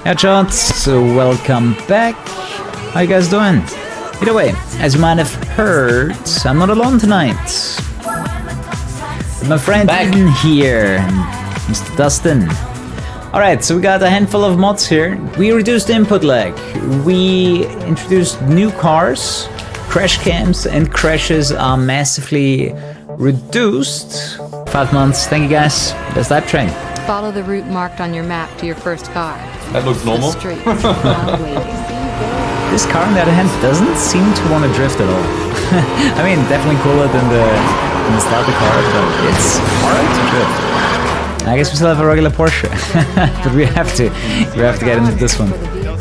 Headshots, so welcome back. How you guys doing? Either way, as you might have heard, I'm not alone tonight. My friend Eden here, Mr. Dustin. Alright, so we got a handful of mods here. We reduced input lag. We introduced new cars. Crash cams and crashes are massively reduced. 5 months, thank you guys. Best hype train. Follow the route marked on your map to your first car. That looks normal. This car, on the other hand, doesn't seem to want to drift at all. I mean, definitely cooler than the starter car, but it's hard to drift. I guess we still have a regular Porsche, but we have to get into this one.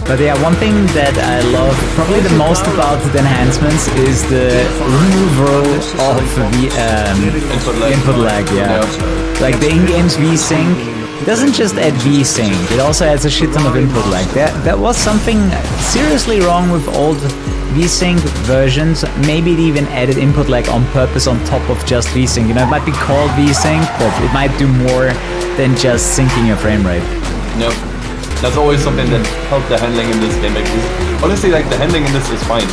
But yeah, one thing that I love probably the most about the enhancements is the removal of the input lag. Yeah, like the in-game's VSync. It doesn't just add VSync, it also adds a shit ton of input lag. That was something seriously wrong with old VSync versions. Maybe it even added input lag on purpose on top of just VSync. You know, it might be called VSync, but it might do more than just syncing your frame rate. Yep. That's always something that helped the handling in this game. Honestly, like the handling in this is fine.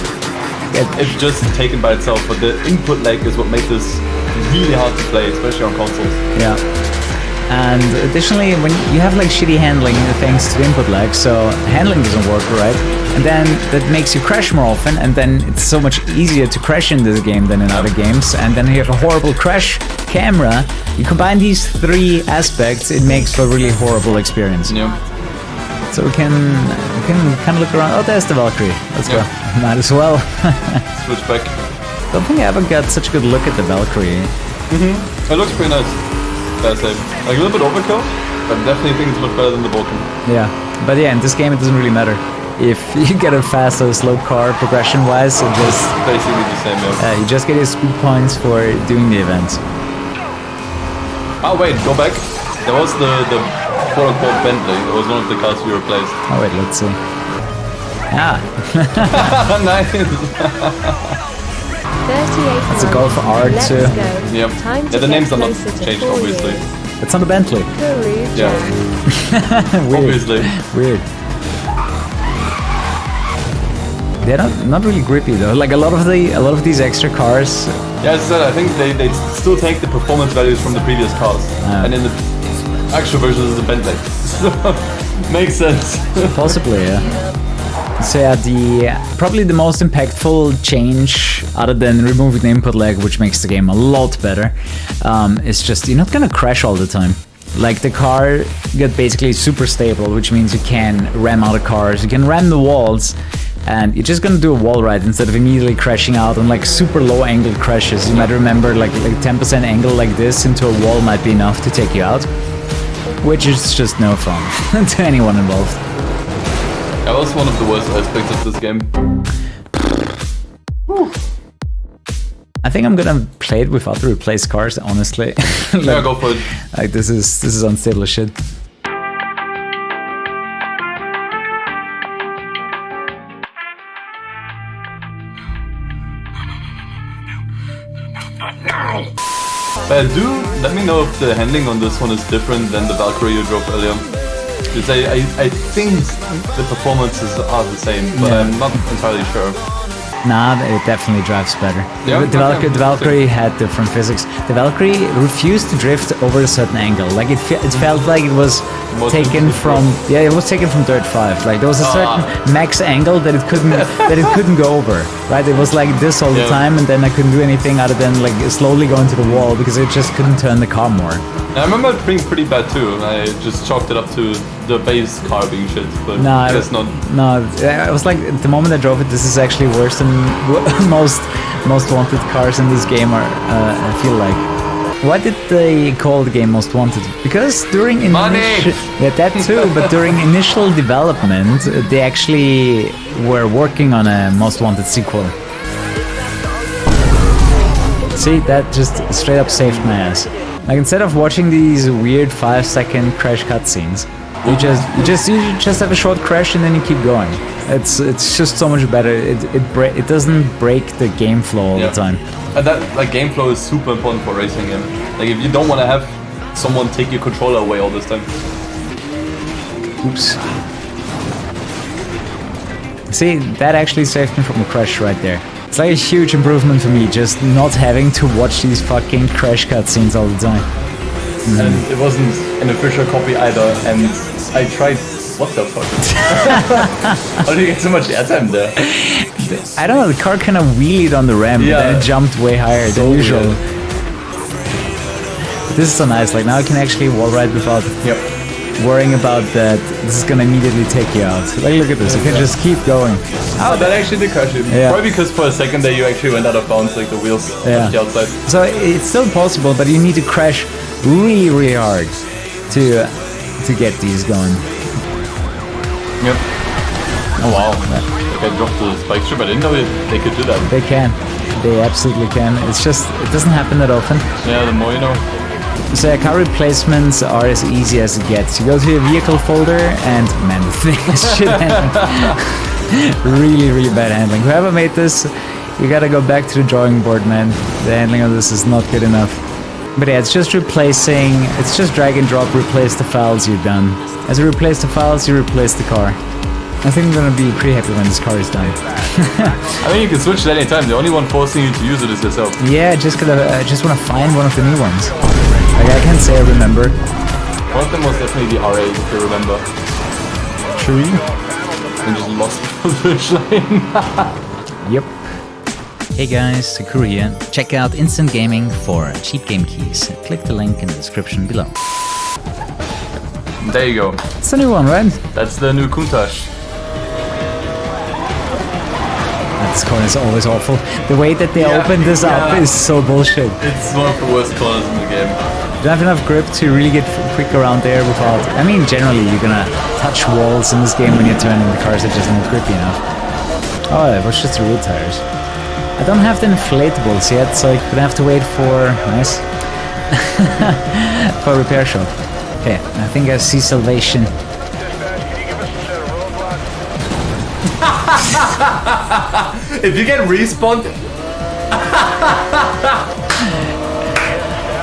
It's just taken by itself, but the input lag is what makes this really hard to play, especially on consoles. Yeah. And additionally, when you have like shitty handling thanks to the input lag, so handling doesn't work right, and then that makes you crash more often, and then it's so much easier to crash in this game than in other games, and then you have a horrible crash camera. You combine these three aspects, it makes for a really horrible experience. Yeah. So we can kind of look around. Oh, there's the Valkyrie. Let's go. Might as well. Switch back. Don't think I ever got such a good look at the Valkyrie. It looks pretty nice. Like a little bit overkill, but definitely think it looks better than the Vulcan. Yeah, but yeah, in this game it doesn't really matter. If you get a fast or slow car progression-wise, it just... basically the same, yeah. You just get your speed points for doing the events. Oh wait, go back. There was the quote-unquote Bentley. That was one of the cars we replaced. Oh wait, let's see. Ah. Nice. That's a Golf R2. Yep. Yeah, the names are not changed, obviously. It's on a Bentley. Yeah. Weird. Obviously. Weird. They're not really grippy though. Like a lot of these extra cars. Yeah, as I said, I think they still take the performance values from the previous cars, and in the actual version is a Bentley. So makes sense. Possibly, yeah. So yeah, probably the most impactful change, other than removing the input lag, which makes the game a lot better, is just you're not gonna crash all the time. Like the car got basically super stable, which means you can ram other cars, you can ram the walls, and you're just gonna do a wall ride instead of immediately crashing out on like super low angle crashes. You might remember like 10% angle like this into a wall might be enough to take you out, which is just no fun to anyone involved. That was one of the worst aspects of this game. I think I'm gonna play it without the replaced cars, honestly. Like, yeah, go for it. Like this is unstable as shit. Do let me know if the handling on this one is different than the Valkyrie you drove earlier. Because I think the performances are the same, but yeah. I'm not entirely sure. Nah, it definitely drives better. Yeah, the Valkyrie had different physics. The Valkyrie refused to drift over a certain angle. Like it felt like it was taken from Dirt 5. Like there was a certain max angle that it couldn't go over. Right? It was like this all the time, and then I couldn't do anything other than like slowly go into the wall because it just couldn't turn the car more. I remember it being pretty bad too. I just chalked it up to the base car being shit, but I guess not. No, I was like, the moment I drove it, this is actually worse than most wanted cars in this game are. I feel like. Why did they call the game Most Wanted? Because during that too, but during initial development, they actually were working on a Most Wanted sequel. See, that just straight up saved my ass. Like instead of watching these weird 5-second crash cutscenes, you just have a short crash and then you keep going. It's just so much better. It doesn't break the game flow all the time. And that game flow is super important for racing game. Like if you don't want to have someone take your controller away all this time. Oops. See, that actually saved me from a crash right there. It's like a huge improvement for me, just not having to watch these fucking crash cutscenes all the time. And it wasn't an official copy either, and I tried... What the fuck? How did you get so much airtime there? I don't know, the car kind of wheelied on the ramp, Yeah. and then it jumped way higher So than usual. weird. This is so nice, like now I can actually wall ride without worrying about that this is gonna immediately take you out. Like look at this, you can just keep going. Oh, that actually did crash you. Yeah. Probably because for a second there you actually went out of bounds, like the wheels touched the outside. So it's still possible, but you need to crash really, really hard to get these going. Yep. Oh wow. Like I dropped the spike strip, I didn't know they could do that. They can. They absolutely can. It's just, it doesn't happen that often. Yeah, the more you know. So yeah, car replacements are as easy as it gets. You go to your vehicle folder and man, the thing is shit handling. Really, really bad handling. Whoever made this, you gotta go back to the drawing board, man. The handling of this is not good enough. But yeah, it's just replacing, it's just drag and drop, replace the files, you're done. As you replace the files, you replace the car. I think I'm gonna be pretty happy when this car is done. I mean, you can switch at any time. The only one forcing you to use it is yourself. Yeah, I just wanna find one of the new ones. Like I can't say I remember. One of them was definitely the R8, if you remember. True. And just lost the finish line. Yep. Hey guys, Kuru here. Check out Instant Gaming for cheap game keys. Click the link in the description below. There you go. It's the new one, right? That's the new Countach. This corner is always awful. The way that they open this up is so bullshit. It's one of the worst corners in the game. You don't have enough grip to really get quick around there without... I mean, generally you're gonna touch walls in this game when you're turning. The cars are just not grippy enough. Oh, it was just the rear tires. I don't have the inflatables yet, so I'm gonna have to wait for... Nice. for a repair shop. Okay, I think I see salvation. If you get respawned...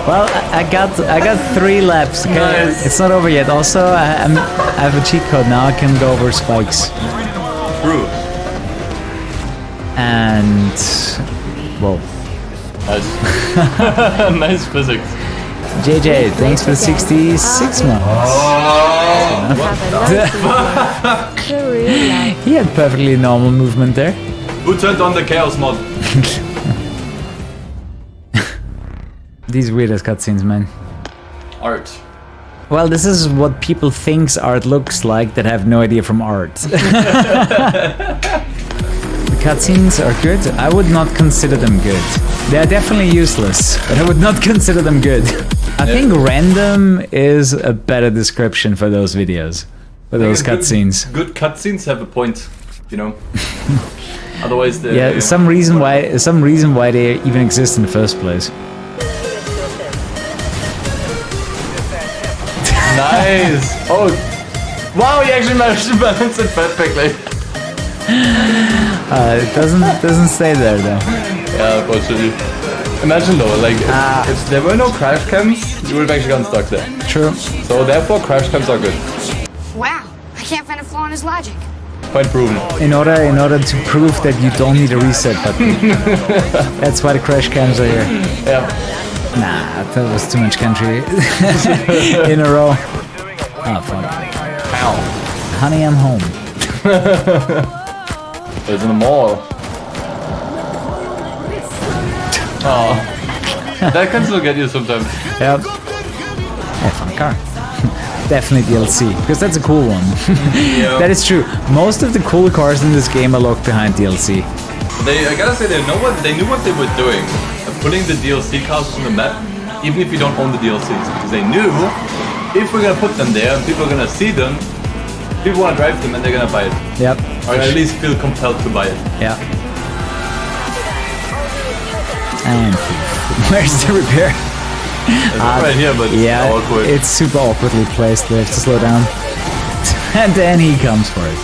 Well, I got 3 laps. Okay? Nice. It's not over yet. Also, I have a cheat code now. I can go over spikes. True. And whoa, Nice. Nice physics. JJ, thanks for the 66 months. He had perfectly normal movement there. Who turned on the chaos mod? These weirdest cutscenes, man. Art. Well, this is what people thinks art looks like that have no idea from art. The cutscenes are good. I would not consider them good. They are definitely useless, but I would not consider them good. I think random is a better description for those videos, for those cutscenes. Good cutscenes have a point, you know. Otherwise, they... Yeah, some reason why they even exist in the first place. Nice. Oh, wow! You actually managed to balance it perfectly. It doesn't stay there though. Yeah, unfortunately. Imagine though, like if there were no crash cams, you would have actually gotten stuck there. True. So therefore, crash cams are good. Wow, I can't find a flaw in his logic. Point proven. In order to prove that you don't need a reset button. That's why the crash cams are here. Yeah. Nah, that was too much country in a row. Oh fuck. Ow. Honey, I'm home. It's in the mall. Oh. That can still get you sometimes. Yep. Yeah, fun car. Definitely DLC, because that's a cool one. Yeah. That is true. Most of the cool cars in this game are locked behind DLC. I gotta say, they knew what they were doing. Putting the DLC cars on the map, even if you don't own the DLCs. Because they knew, if we're gonna put them there and people are gonna see them, people wanna drive them and they're gonna buy it. Yep. Or at least feel compelled to buy it. Yeah. And where's the repair? It's right here, but yeah, it's awkward. it's super awkwardly placed. We have to slow down. And then he comes for it.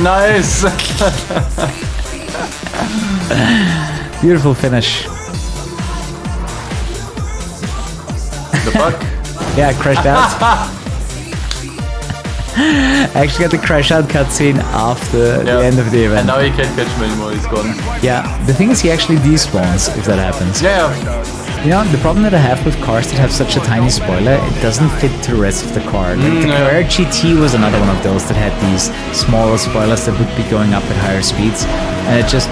Nice! Beautiful finish. The fuck? Yeah, crashed out. I actually got the crash out cutscene after the end of the event. And now he can't catch me anymore, he's gone. Yeah, the thing is he actually despawns if that happens. Yeah. You know, the problem that I have with cars that have such a tiny spoiler, it doesn't fit to the rest of the car. Like the Carrera GT was another one of those that had these smaller spoilers that would be going up at higher speeds, and it just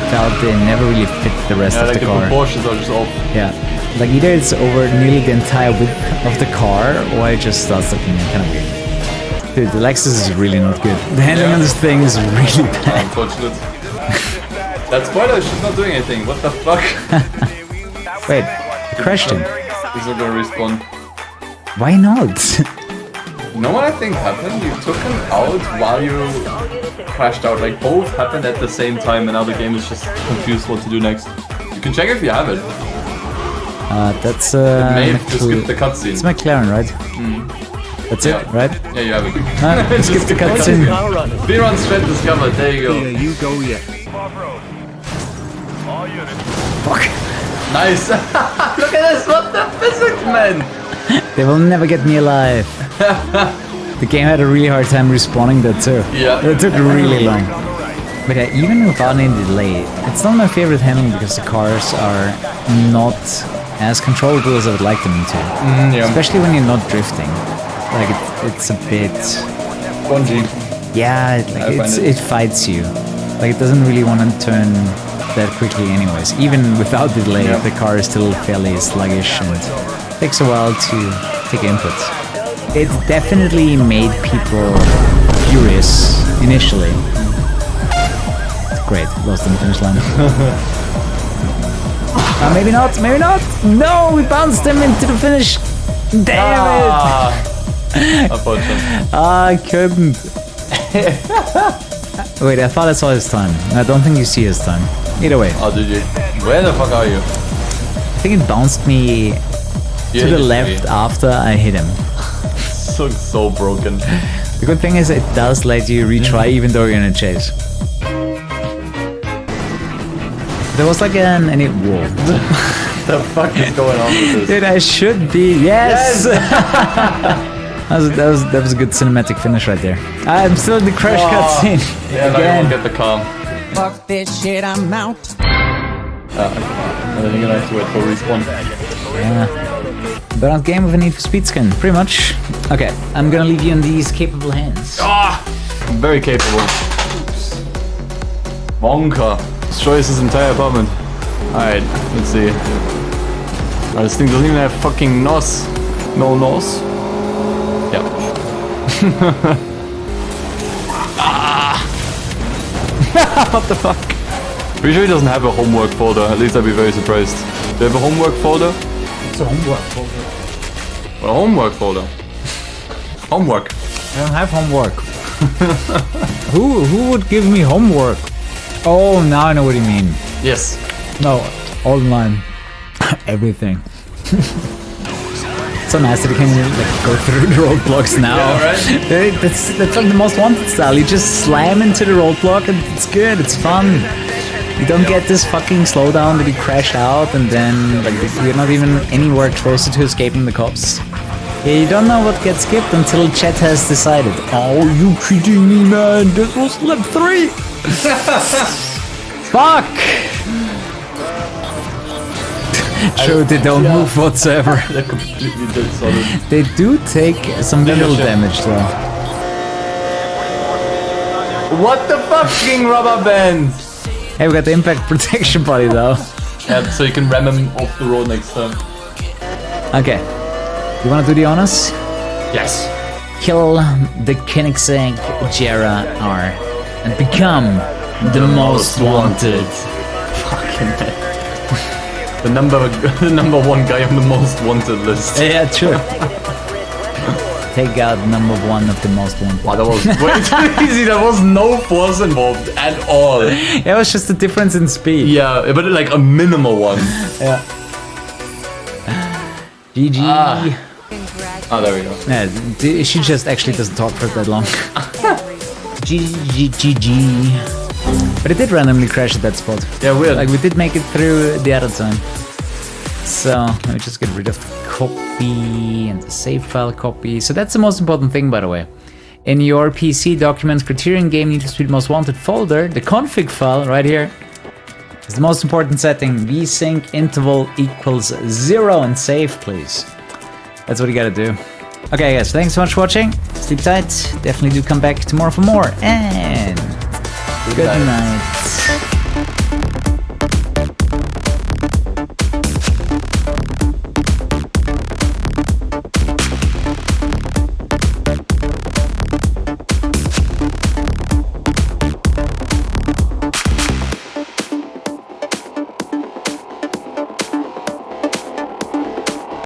felt they never really fit the rest of the car. The proportions are just off. Yeah, like either it's over nearly the entire width of the car, or it just starts looking kind of weird. Dude, the Lexus is really not good. The handling on this thing is really bad. Unfortunate. That spoiler is just not doing anything. What the fuck? Wait, I crashed him. He's not gonna respawn. Why not? You know what I think happened? You took him out while you crashed out. Like both happened at the same time, and now the game is just confused what to do next. You can check if you have it. That's It may have just skipped the cutscene. It's McLaren, right? That's it, right? Yeah, you have it. Skip the cutscene. Speedrun straight discovered. There you go. You go yet. Fuck. Nice. Look at this. What the physics, man? They will never get me alive. The game had a really hard time respawning that too. Yeah. It took really long. But even without any delay, it's not my favorite handling because the cars are not as controllable as I would like them to. Yeah. Especially when you're not drifting. Like it's a bit Spongy. Yeah, like it fights you. Like it doesn't really want to turn that quickly anyways. Even without the delay, the car is still fairly sluggish and takes a while to take inputs. It definitely made people furious initially. Great, lost in the finish line. Maybe not, maybe not! No, we bounced him into the finish! Damn it! Unfortunately. I couldn't. Wait, I thought I saw his time. I don't think you see his time. Either way. Oh, did you? Where the fuck are you? I think it bounced me to the left after I hit him. So broken. The good thing is it does let you retry even though you're in a chase. There was like whoa. The fuck is going on with this? Dude, I should be. Yes! That was a good cinematic finish right there. I'm still in the crash cutscene. Yeah, now you won't get the car. Fuck this shit, I'm out. And then you're gonna have to wait for respawn. Yeah. But on game with a Need for Speed skin, pretty much. Okay, I'm gonna leave you in these capable hands. Very capable. Wonka destroys his entire apartment. Alright, let's see. Oh, this thing doesn't even have fucking NOS. No NOS? Yep. What the fuck? Pretty sure he doesn't have a homework folder, at least I'd be very surprised. Do you have a homework folder? It's a homework folder. Well, a homework folder. Homework. I don't have homework. Who would give me homework? Oh, now I know what you mean. Yes. No, online. Everything. So nice that you can like go through the roadblocks now. Yeah, right? That's like the most wanted style. You just slam into the roadblock and it's good, it's fun. You don't get this fucking slowdown that you crash out and then like you're not even anywhere closer to escaping the cops. Yeah, you don't know what gets skipped until Chet has decided. Oh, you kidding me, man? This was lap 3. Fuck. True, they don't move whatsoever. They're completely dead solid. They do take some visual damage though. What the fucking rubber band? Hey, we got the impact protection body though. Yeah, so you can ram him off the road next time. Okay. You wanna do the honors? Yes. Kill the Koenigsegg Jera R and become the most wanted. Fucking hell. The number one guy on the most wanted list. Yeah, true. Take out number 1 of the most wanted. Wow, that was way too easy. There was no force involved at all. It was just a difference in speed. Yeah, but like a minimal one. Yeah. GG. Ah, there we go. Yeah, she just actually doesn't talk for that long. GG. But it did randomly crash at that spot. Yeah, weird. Like we did make it through the other time. So let me just get rid of the copy and the save file copy. So that's the most important thing, by the way. in your PC Documents Criterion Game Need for Speed Most Wanted folder, the config file right here is the most important setting. vsync interval equals 0 and save, please. That's what you gotta do. Okay guys, thanks so much for watching. Sleep tight. Definitely do come back tomorrow for more. And good night.